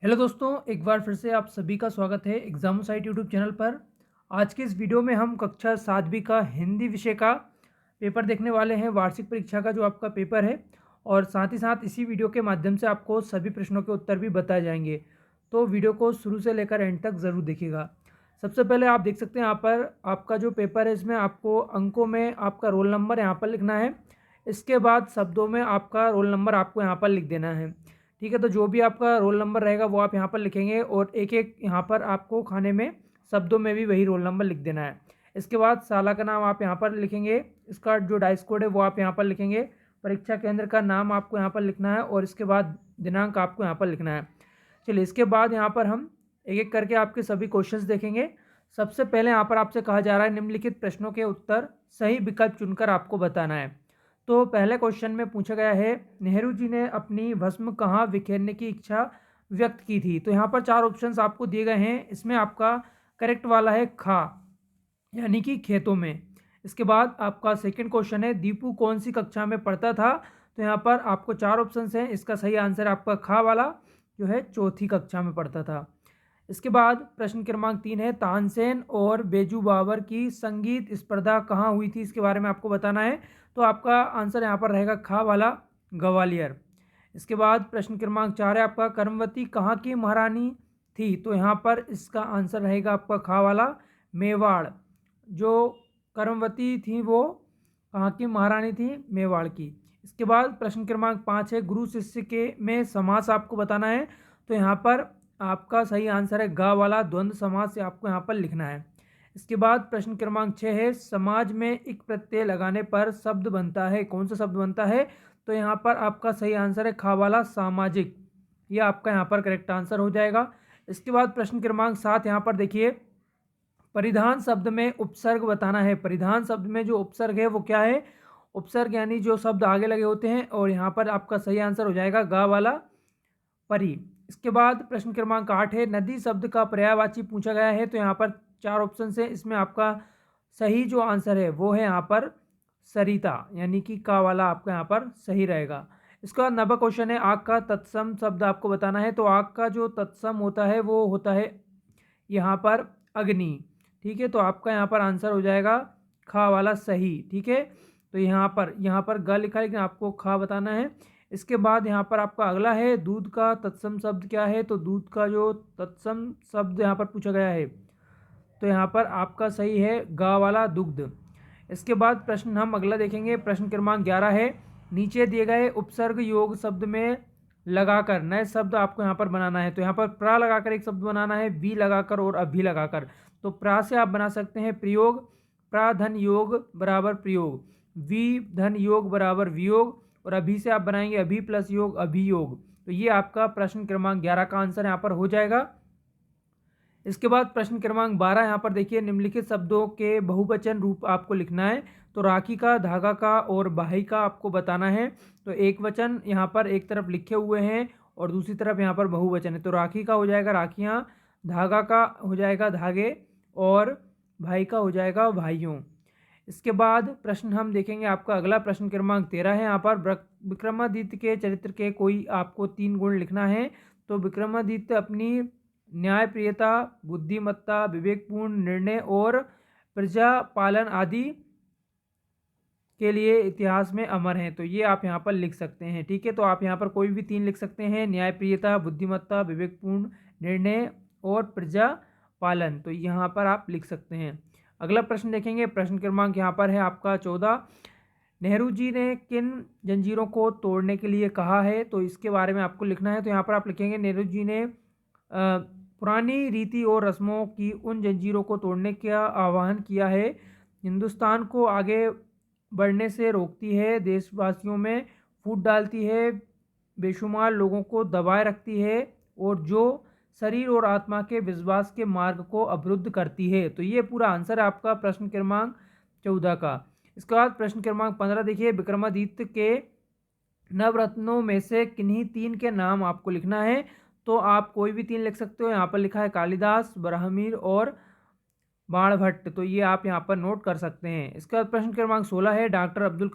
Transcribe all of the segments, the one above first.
Hello दोस्तों, एक बार फिर से आप सभी का स्वागत है एग्जामोसाइट यूट्यूब चैनल पर। आज के इस वीडियो में हम कक्षा 7वीं का हिंदी विषय का पेपर देखने वाले हैं, वार्षिक परीक्षा का जो आपका पेपर है। और साथ ही साथ इसी वीडियो के माध्यम से आपको सभी प्रश्नों के उत्तर भी बताए जाएंगे। तो वीडियो को शुरू से लेकर एंड तक ज़रूर देखिएगा। सबसे पहले आप देख सकते हैं यहाँ पर आपका जो पेपर है, इसमें आपको अंकों में आपका रोल नंबर यहाँ पर लिखना है। इसके बाद शब्दों में आपका रोल नंबर आपको यहाँ पर लिख देना है। ठीक है, तो जो भी आपका रोल नंबर रहेगा वो आप यहाँ पर लिखेंगे और एक एक यहाँ पर आपको खाने में शब्दों में भी वही रोल नंबर लिख देना है। इसके बाद शाला का नाम आप यहाँ पर लिखेंगे, इसका जो डाइस कोड है वो आप यहाँ पर लिखेंगे, परीक्षा केंद्र का नाम आपको यहाँ पर लिखना है और इसके बाद दिनांक आपको यहाँ पर लिखना है। चलिए, इसके बाद यहाँ पर हम एक एक करके आपके सभी क्वेश्चंस देखेंगे। सबसे पहले यहाँ पर आपसे कहा जा रहा है निम्नलिखित प्रश्नों के उत्तर सही विकल्प चुनकर आपको बताना है। तो पहले क्वेश्चन में पूछा गया है, नेहरू जी ने अपनी भस्म कहाँ बिखेरने की इच्छा व्यक्त की थी। तो यहाँ पर चार ऑप्शंस आपको दिए गए हैं, इसमें आपका करेक्ट वाला है खा, यानी कि खेतों में। इसके बाद आपका सेकंड क्वेश्चन है, दीपू कौन सी कक्षा में पढ़ता था। तो यहाँ पर आपको चार ऑप्शंस हैं, इसका सही आंसर आपका खा वाला जो है चौथी कक्षा में पढ़ता था। इसके बाद प्रश्न क्रमांक 3 है, तानसेन और बेजू बाबर की संगीत स्पर्धा कहाँ हुई थी, इसके बारे में आपको बताना है। तो आपका आंसर यहाँ पर रहेगा खा वाला, ग्वालियर। इसके बाद प्रश्न क्रमांक 4 है आपका, कर्मवती कहाँ की महारानी थी। तो यहाँ पर इसका आंसर रहेगा आपका खा वाला, मेवाड़। जो कर्मवती थी वो कहाँ की महारानी थी, मेवाड़ की। इसके बाद प्रश्न क्रमांक 5 है, गुरु शिष्य के में समास आपको बताना है। तो यहाँ पर आपका सही आंसर है गा वाला, द्वंद्व समास से आपको यहाँ पर लिखना है। इसके बाद प्रश्न क्रमांक 6 है, समाज में एक प्रत्यय लगाने पर शब्द बनता है, कौन सा शब्द बनता है। तो यहाँ पर आपका सही आंसर है खा वाला, सामाजिक। ये आपका यहाँ पर करेक्ट आंसर हो जाएगा। इसके बाद प्रश्न क्रमांक 7 यहाँ पर देखिए, परिधान शब्द में उपसर्ग बताना है। परिधान शब्द में जो उपसर्ग है वो क्या है, उपसर्ग यानी जो शब्द आगे लगे होते हैं। और यहाँ पर आपका सही आंसर हो जाएगा गा वाला, परी। इसके बाद प्रश्न क्रमांक 8 है, नदी शब्द का पर्यायवाची पूछा गया है। तो यहाँ पर चार ऑप्शन है, इसमें आपका सही जो आंसर है वो है यहाँ पर सरिता, यानी कि का वाला आपका यहाँ पर सही रहेगा। इसके बाद 9वां क्वेश्चन है, आग का तत्सम शब्द आपको बताना है। तो आग का जो तत्सम होता है वो होता है यहाँ पर अग्नि। ठीक है, तो आपका यहाँ पर आंसर हो जाएगा खा वाला सही। ठीक है, तो यहाँ पर ग लिखा है लेकिन आपको खा बताना है। इसके बाद यहाँ पर आपका अगला है, दूध का तत्सम शब्द क्या है। तो दूध का जो तत्सम शब्द यहाँ पर पूछा गया है, तो यहाँ पर आपका सही है गा वाला, दुग्ध। इसके बाद प्रश्न हम अगला देखेंगे, प्रश्न क्रमांक 11 है, नीचे दिए गए उपसर्ग योग शब्द में लगाकर नए शब्द आपको यहाँ पर बनाना है। तो यहाँ पर प्रा लगाकर एक शब्द बनाना है, बी लगाकर और अभी लगाकर। तो प्रा से आप बना सकते हैं प्रयोग, प्रा धन योग बराबर प्रयोग, वी धन योग बराबर वियोग, और अभी से आप बनाएंगे अभी प्लस योग, अभियोग। तो ये आपका प्रश्न क्रमांक 11 का आंसर यहाँ पर हो जाएगा। इसके बाद प्रश्न क्रमांक 12 यहाँ पर देखिए, निम्नलिखित शब्दों के बहुवचन रूप आपको लिखना है। तो राखी का, धागा का और बाही का आपको बताना है। तो एक वचन यहाँ पर एक तरफ लिखे हुए हैं और दूसरी तरफ यहाँ पर बहुवचन है। तो राखी का हो जाएगा राखियाँ, धागा का हो जाएगा धागे, और भाई का हो जाएगा भाइयों। इसके बाद प्रश्न हम देखेंगे, आपका अगला प्रश्न क्रमांक 13 है। यहाँ पर विक्रमादित्य के चरित्र के कोई आपको 3 गुण लिखना है। तो विक्रमादित्य अपनी न्यायप्रियता, बुद्धिमत्ता, विवेकपूर्ण निर्णय और प्रजा पालन आदि के लिए इतिहास में अमर हैं। तो ये आप यहाँ पर लिख सकते हैं। ठीक है, तो आप यहाँ पर कोई भी 3 लिख सकते हैं, न्यायप्रियता, बुद्धिमत्ता, विवेकपूर्ण निर्णय और प्रजा पालन। तो यहाँ पर आप लिख सकते हैं। अगला प्रश्न देखेंगे, प्रश्न क्रमांक यहाँ पर है आपका 14, नेहरू जी ने किन जंजीरों को तोड़ने के लिए कहा है। तो इसके बारे में आपको लिखना है। तो यहाँ पर आप लिखेंगे, नेहरू जी ने पुरानी रीति और रस्मों की उन जंजीरों को तोड़ने का आह्वान किया है, हिंदुस्तान को आगे बढ़ने से रोकती है, देशवासियों में फूट डालती है, बेशुमार लोगों को दबाए रखती है, और जो शरीर और आत्मा के विश्वास के मार्ग को अवरुद्ध करती है। तो ये पूरा आंसर है आपका प्रश्न क्रमांक 14 का। इसके बाद प्रश्न क्रमांक 15 देखिए, विक्रमादित्य के नवरत्नों में से किन्हीं 3 के नाम आपको लिखना है। तो आप कोई भी 3 लिख सकते हो। यहाँ पर लिखा है कालिदास, ब्राह्मीर और बाणभट्ट। तो ये आप यहाँ पर नोट कर सकते हैं। इसका प्रश्न क्रमांक 16 है, डॉक्टर अब्दुल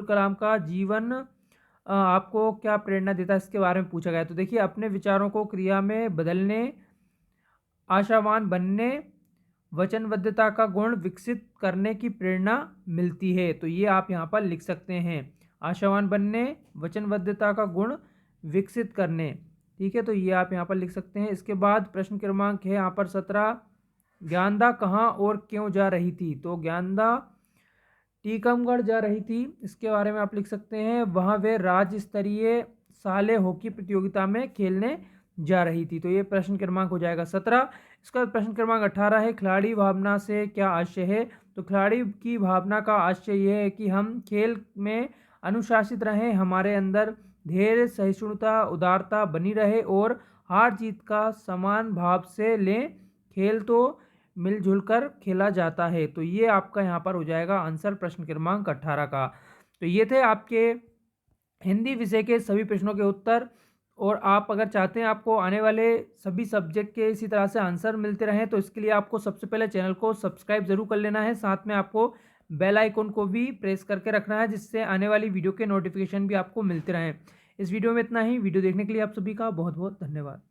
कलाम का जीवन आपको क्या प्रेरणा देता है, इसके बारे में पूछा गया है। तो देखिए, अपने विचारों को क्रिया में बदलने, आशावान बनने, वचनबद्धता का गुण विकसित करने की प्रेरणा मिलती है। तो ये आप यहाँ पर लिख सकते हैं, आशावान बनने, वचनबद्धता का गुण विकसित करने। ठीक है, तो ये आप यहाँ पर लिख सकते हैं। इसके बाद प्रश्न क्रमांक है यहाँ पर 17, ज्ञानदा कहाँ और क्यों जा रही थी। तो ज्ञानदा टीकमगढ़ जा रही थी, इसके बारे में आप लिख सकते हैं, वहाँ वे राज्य स्तरीय साले हॉकी प्रतियोगिता में खेलने जा रही थी। तो ये प्रश्न क्रमांक हो जाएगा 17। इसका प्रश्न क्रमांक 18 है, खिलाड़ी भावना से क्या आशय है। तो खिलाड़ी की भावना का आशय यह है कि हम खेल में अनुशासित रहें, हमारे अंदर धैर्य, सहिष्णुता, उदारता बनी रहे और हार जीत का समान भाव से लें। खेल तो मिलजुल कर खेला जाता है। तो ये आपका यहाँ पर हो जाएगा आंसर प्रश्न क्रमांक 18 का। तो ये थे आपके हिंदी विषय के सभी प्रश्नों के उत्तर। और आप अगर चाहते हैं आपको आने वाले सभी सब्जेक्ट के इसी तरह से आंसर मिलते रहें, तो इसके लिए आपको सबसे पहले चैनल को सब्सक्राइब जरूर कर लेना है, साथ में आपको बेल आइकन को भी प्रेस करके रखना है, जिससे आने वाली वीडियो के नोटिफिकेशन भी आपको मिलते रहें। इस वीडियो में इतना ही। वीडियो देखने के लिए आप सभी का बहुत बहुत धन्यवाद।